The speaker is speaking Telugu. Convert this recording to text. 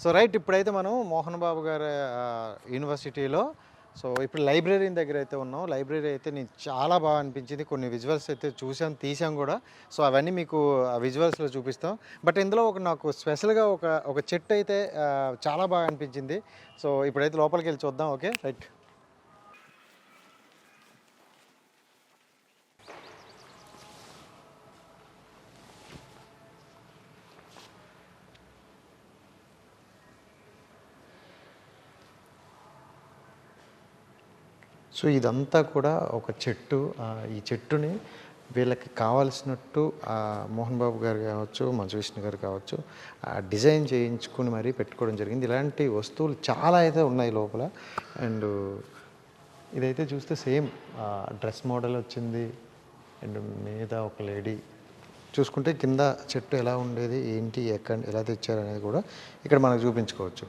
సో రైట్ ఇప్పుడైతే మనం మోహన్ బాబు గారి యూనివర్సిటీలో సో ఇప్పుడు లైబ్రరీ దగ్గర అయితే ఉన్నాం. లైబ్రరీ అయితే నేను చాలా బాగా అనిపించింది. కొన్ని విజువల్స్ అయితే చూసాం, తీసాం కూడా. సో అవన్నీ మీకు ఆ విజువల్స్‌లో చూపిస్తాం. బట్ ఇందులో నాకు స్పెషల్‌గా ఒక చెట్టు అయితే చాలా బాగా అనిపించింది. సో ఇప్పుడైతే లోపలికెళ్ళి చూద్దాం. ఓకే. రైట్. సో ఇదంతా కూడా ఒక చెట్టు. ఈ చెట్టుని వీళ్ళకి కావాల్సినట్టు మోహన్ బాబు గారు కావచ్చు, మంచు విష్ణు గారు కావచ్చు, డిజైన్ చేయించుకొని మరీ పెట్టుకోవడం జరిగింది. ఇలాంటి వస్తువులు చాలా అయితే ఉన్నాయి లోపల. అండ్ ఇదైతే చూస్తే సేమ్ డ్రెస్ మోడల్ వచ్చింది. అండ్ మీద ఒక లేడీ చూసుకుంటే కింద చెట్టు ఎలా ఉండేది, ఏంటి, ఎక్కడ ఎలా తెచ్చారనేది కూడా ఇక్కడ మనకు చూపించుకోవచ్చు.